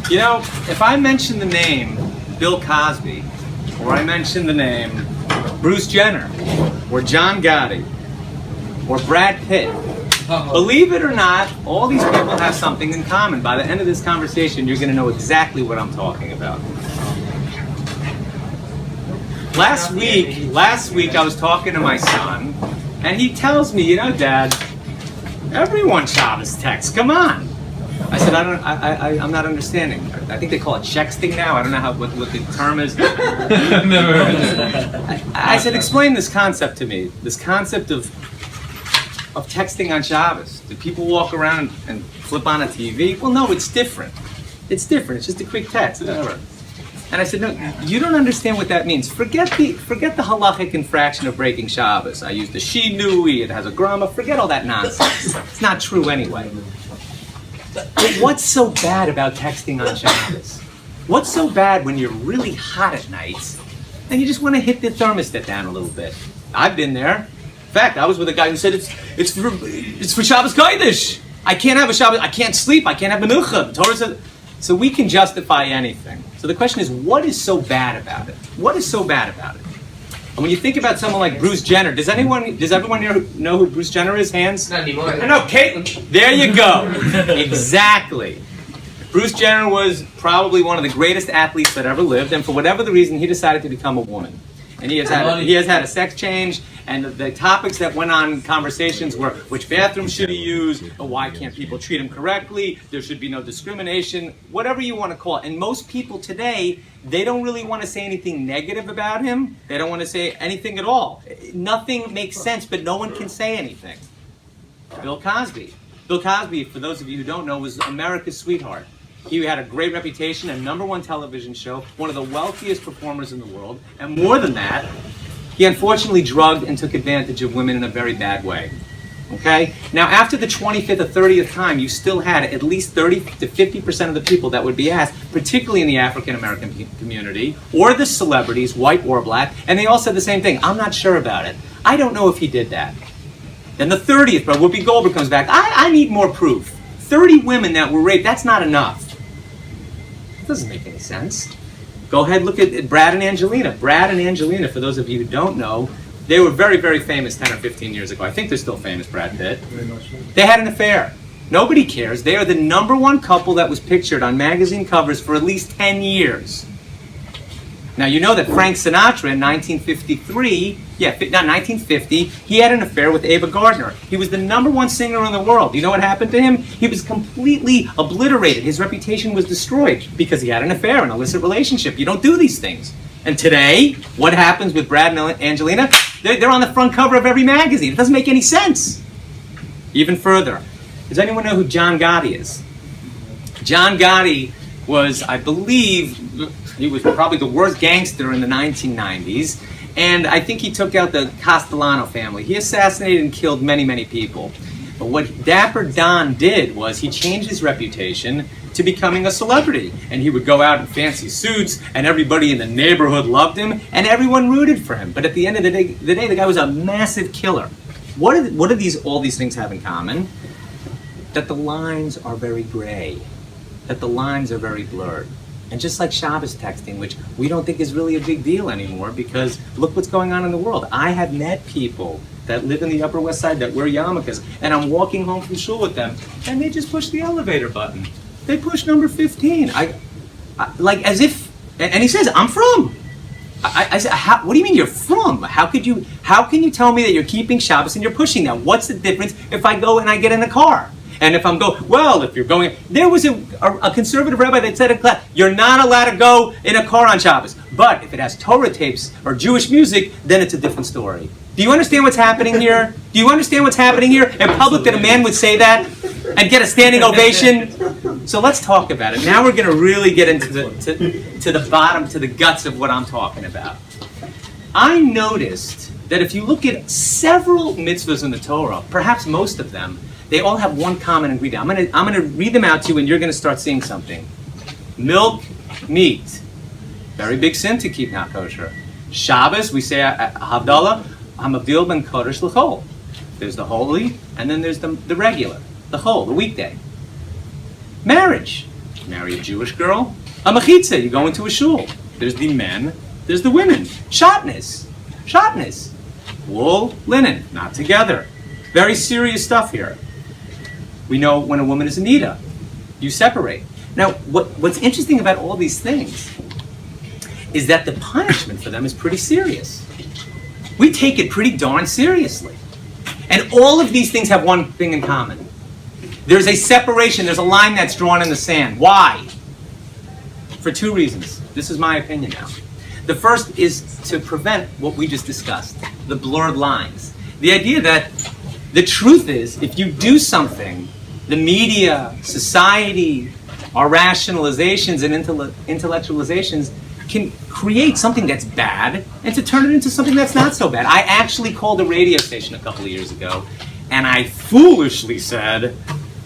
You know, if I mention the name Bill Cosby, or I mention the name Bruce Jenner, or John Gotti, or Brad Pitt, believe it or not, all these people have something in common. By the end of this conversation, you're going to know exactly what I'm talking about. Last week I was talking to my son, and he tells me, you know, Dad, everyone Shabbos texts. Come on. I said, I'm not understanding. I think they call it sexting now. I don't know what the term is. Never heard it. I said, explain this concept to me. This concept of texting on Shabbos. Do people walk around and flip on a TV? Well, no, it's different. It's different. It's just a quick text. Whatever. And I said, no, you don't understand what that means. Forget the halachic infraction of breaking Shabbos. I used the shinui, it has a grama. Forget all that nonsense. It's not true anyway. But what's so bad about texting on Shabbos? What's so bad when you're really hot at night and you just want to hit the thermostat down a little bit? I've been there. In fact, I was with a guy who said it's for Shabbos Kodesh. I can't have a Shabbos. I can't sleep. I can't have menucha. The Torah says. So we can justify anything. So the question is, what is so bad about it? What is so bad about it? And when you think about someone like Bruce Jenner, does everyone here know who Bruce Jenner is? Hands? Not anymore. I know, Caitlin. There you go. Exactly. Bruce Jenner was probably one of the greatest athletes that ever lived, and for whatever the reason, he decided to become a woman. And he has had a sex change, and the topics that went on in conversations were which bathroom should he use, or why can't people treat him correctly, there should be no discrimination, whatever you want to call it. And most people today, they don't really want to say anything negative about him. They don't want to say anything at all. Nothing makes sense, but no one can say anything. Bill Cosby. Bill Cosby, for those of you who don't know, was America's sweetheart. He had a great reputation, a #1 television show, one of the wealthiest performers in the world, and more than that, he unfortunately drugged and took advantage of women in a very bad way. Okay? Now, after the 25th or 30th time, you still had at least 30 to 50% of the people that would be asked, particularly in the African American community, or the celebrities, white or black, and they all said the same thing. I'm not sure about it. I don't know if he did that. Then the 30th, but Whoopi Goldberg comes back. I need more proof. 30 women that were raped, that's not enough. Doesn't make any sense. Go ahead, look at Brad and Angelina. Brad and Angelina, for those of you who don't know, they were very, very famous 10 or 15 years ago. I think they're still famous, Brad Pitt. They had an affair. Nobody cares. They are the #1 couple that was pictured on magazine covers for at least 10 years. Now, you know that Frank Sinatra in 1950, he had an affair with Ava Gardner. He was the #1 singer in the world. You know what happened to him? He was completely obliterated. His reputation was destroyed because he had an affair, an illicit relationship. You don't do these things. And today, what happens with Brad and Angelina? They're on the front cover of every magazine. It doesn't make any sense. Even further, does anyone know who John Gotti is? John Gotti was, I believe, he was probably the worst gangster in the 1990s, and I think he took out the Castellano family. He assassinated and killed many, many people. But what Dapper Don did was he changed his reputation to becoming a celebrity. And he would go out in fancy suits, and everybody in the neighborhood loved him, and everyone rooted for him. But at the end of the day, the guy was a massive killer. What do all these things have in common? That the lines are very gray. That the lines are very blurred. And just like Shabbos texting, which we don't think is really a big deal anymore because look what's going on in the world. I have met people that live in the Upper West Side that wear yarmulkes, and I'm walking home from shul with them, and they just push the elevator button. They push number 15. Like as if, and he says, I'm from. I said, what do you mean you're from? How can you tell me that you're keeping Shabbos and you're pushing that? What's the difference if I go and I get in a car? And if if you're going, there was a conservative rabbi that said in class, you're not allowed to go in a car on Shabbos. But if it has Torah tapes or Jewish music, then it's a different story. Do you understand what's happening here? Do you understand what's happening here? In public, that a man would say that and get a standing ovation? So let's talk about it. Now we're going to really get into the bottom, to the guts of what I'm talking about. I noticed that if you look at several mitzvahs in the Torah, perhaps most of them, they all have one common ingredient. I'm going to read them out to you, and you're going to start seeing something. Milk, meat. Very big sin to keep not kosher. Shabbos, we say Havdalah, Hamavdil ben Kodesh l'chol. There's the holy, and then there's the regular, the whole, the weekday. Marriage. Marry a Jewish girl, a mechitza, you go into a shul. There's the men, there's the women. Shatnez, shatnez. Wool, linen, not together. Very serious stuff here. We know when a woman is a nida, you separate. Now, what's interesting about all these things is that the punishment for them is pretty serious. We take it pretty darn seriously. And all of these things have one thing in common. There's a separation, there's a line that's drawn in the sand. Why? For two reasons. This is my opinion now. The first is to prevent what we just discussed, the blurred lines. The idea that the truth is, if you do something, the media, society, our rationalizations and intellectualizations can create something that's bad and to turn it into something that's not so bad. I actually called a radio station a couple of years ago and I foolishly said,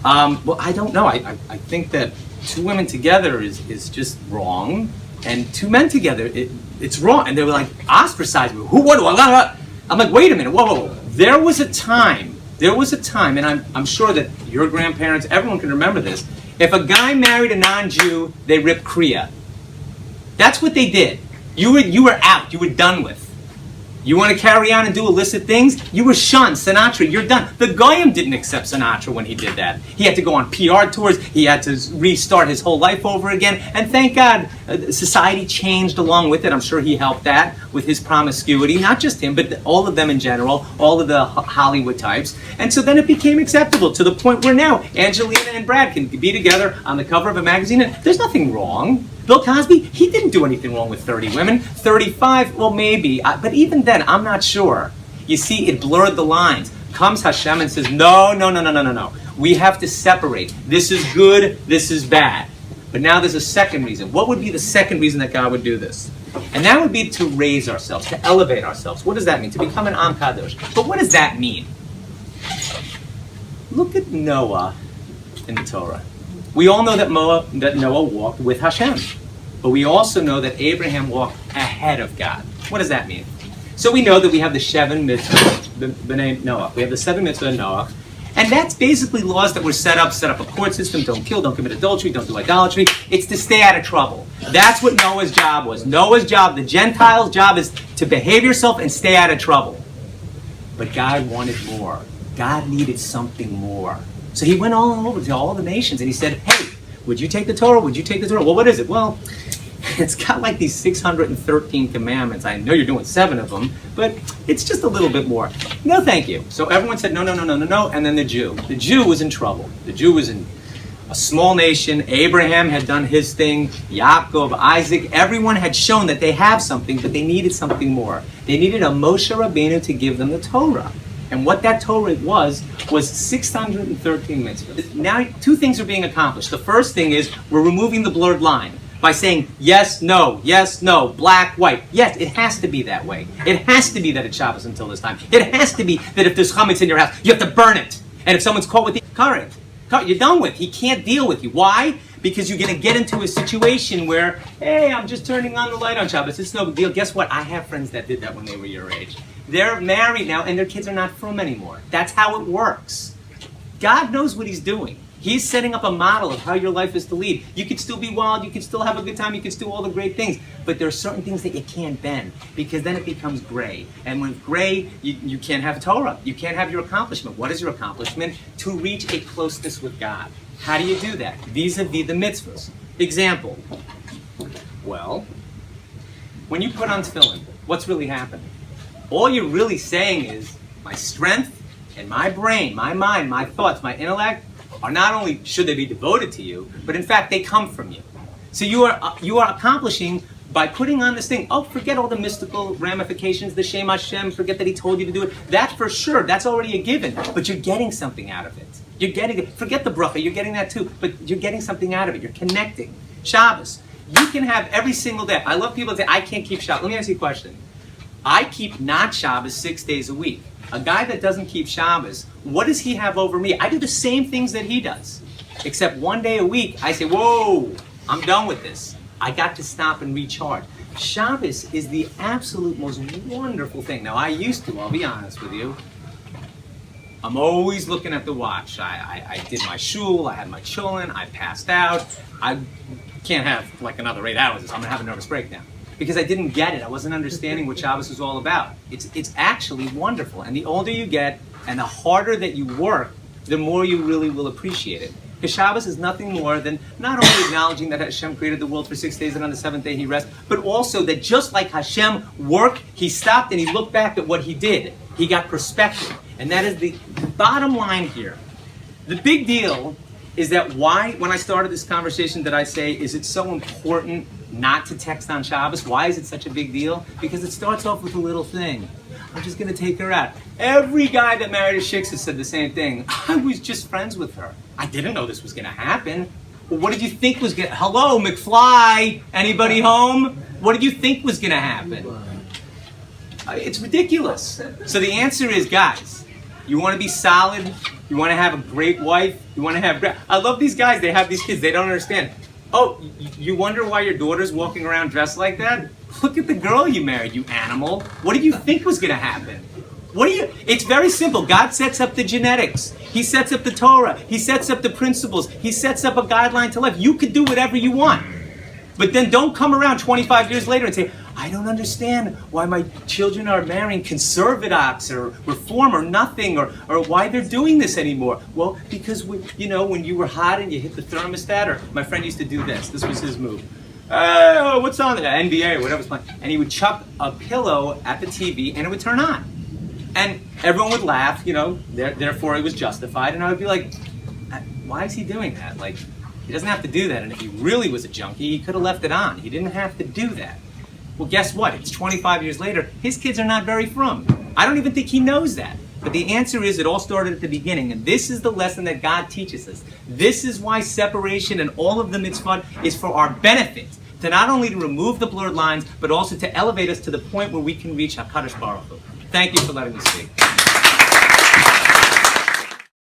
well, I don't know. I think that two women together is just wrong, and two men together, it's wrong. And they were like, ostracized me. Who, what, I'm like, wait a minute, whoa. There was a time, and I'm sure that your grandparents, everyone can remember this. If a guy married a non-Jew, they ripped Kriya. That's what they did. You were out, you were done with. You want to carry on and do illicit things? You were shunned. Sinatra, you're done. The Goyim didn't accept Sinatra when he did that. He had to go on PR tours. He had to restart his whole life over again. And thank God, society changed along with it. I'm sure he helped that with his promiscuity. Not just him, but all of them in general, all of the Hollywood types. And so then it became acceptable to the point where now Angelina and Brad can be together on the cover of a magazine. And there's nothing wrong. Bill Cosby, he didn't do anything wrong with 30 women. 35, well, maybe. But even then, I'm not sure. You see, it blurred the lines. Comes Hashem and says, no. We have to separate. This is good, this is bad. But now there's a second reason. What would be the second reason that God would do this? And that would be to raise ourselves, to elevate ourselves. What does that mean? To become an Am Kadosh. But what does that mean? Look at Noah in the Torah. We all know that Noah walked with Hashem. But we also know that Abraham walked ahead of God. What does that mean? So we know that we have the seven mitzvahs, b'nai Noah. We have the seven mitzvahs of Noah. And that's basically laws that were set up a court system, don't kill, don't commit adultery, don't do idolatry. It's to stay out of trouble. That's what Noah's job was. Noah's job, the Gentiles' job, is to behave yourself and stay out of trouble. But God wanted more. God needed something more. So he went all over to all the nations and he said, hey, would you take the Torah? Would you take the Torah? Well, what is it? Well, it's got like these 613 commandments. I know you're doing 7 of them, but it's just a little bit more. No, thank you. So everyone said, no. And then the Jew was in trouble. The Jew was in a small nation. Abraham had done his thing. Yaakov, Isaac, everyone had shown that they have something, but they needed something more. They needed a Moshe Rabbeinu to give them the Torah. And what that Torah was 613 mitzvahs. Now, 2 things are being accomplished. The first thing is we're removing the blurred line by saying yes, no, black, white. Yes, it has to be that way. It has to be that it's Shabbos until this time. It has to be that if there's chametz in your house, you have to burn it. And if someone's caught with the current, you're done with. He can't deal with you. Why? Because you're going to get into a situation where, hey, I'm just turning on the light on Shabbos. It's no big deal. Guess what? I have friends that did that when they were your age. They're married now, and their kids are not from anymore. That's how it works. God knows what he's doing. He's setting up a model of how your life is to lead. You can still be wild, you can still have a good time, you can still do all the great things, but there are certain things that you can't bend, because then it becomes gray. And when gray, you can't have Torah. You can't have your accomplishment. What is your accomplishment? To reach a closeness with God. How do you do that? Vis-a-vis the mitzvahs. Example. Well, when you put on tefillin, what's really happening? All you're really saying is, my strength and my brain, my mind, my thoughts, my intellect are not only should they be devoted to you, but in fact they come from you. So you are accomplishing by putting on this thing. Oh, forget all the mystical ramifications, the Shem Hashem, forget that he told you to do it. That for sure, that's already a given, but you're getting something out of it. You're getting it. Forget the bracha, you're getting that too, but you're getting something out of it. You're connecting. Shabbos, you can have every single day. I love people that say, I can't keep Shabbos. Let me ask you a question. I keep not Shabbos 6 days a week. A guy that doesn't keep Shabbos, what does he have over me? I do the same things that he does. Except 1 day a week, I say, whoa, I'm done with this. I got to stop and recharge. Shabbos is the absolute most wonderful thing. Now, I used to, I'll be honest with you, I'm always looking at the watch. I did my shul, I had my chulin, I passed out. I can't have like another 8 hours, so I'm gonna have a nervous breakdown. Because I didn't get it, I wasn't understanding what Shabbos was all about. It's actually wonderful, and the older you get, and the harder that you work, the more you really will appreciate it. Because Shabbos is nothing more than not only acknowledging that Hashem created the world for 6 days and on the 7th day he rests, but also that just like Hashem worked, he stopped and he looked back at what he did. He got perspective. And that is the bottom line here. The big deal is that why, when I started this conversation, did I say, is it so important not to text on Shabbos? Why is it such a big deal? Because it starts off with a little thing. I'm just going to take her out. Every guy that married a shiksa said the same thing. I was just friends with her. I didn't know this was going to happen. Well, what did you think was going to... Hello, McFly? Anybody home? What did you think was going to happen? It's ridiculous. So the answer is, guys, you want to be solid? You want to have a great wife? You want to have... I love these guys. They have these kids. They don't understand. Oh, you wonder why your daughter's walking around dressed like that? Look at the girl you married, you animal. What did you think was going to happen? It's very simple. God sets up the genetics. He sets up the Torah. He sets up the principles. He sets up a guideline to life. You could do whatever you want. But then don't come around 25 years later and say, I don't understand why my children are marrying conservatives or reform or nothing, or why they're doing this anymore. Well, because when you were hot and you hit the thermostat, or my friend used to do this. This was his move. What's on there? NBA or whatever's playing. And he would chuck a pillow at the TV and it would turn on. And everyone would laugh, therefore it was justified. And I would be like, why is he doing that? Like, he doesn't have to do that. And if he really was a junkie, he could have left it on. He didn't have to do that. Well, guess what? It's 25 years later. His kids are not very frum. I don't even think he knows that. But the answer is it all started at the beginning. And this is the lesson that God teaches us. This is why separation and all of the mitzvot is for our benefit. To not only to remove the blurred lines, but also to elevate us to the point where we can reach HaKadosh Baruch Hu. Thank you for letting me speak.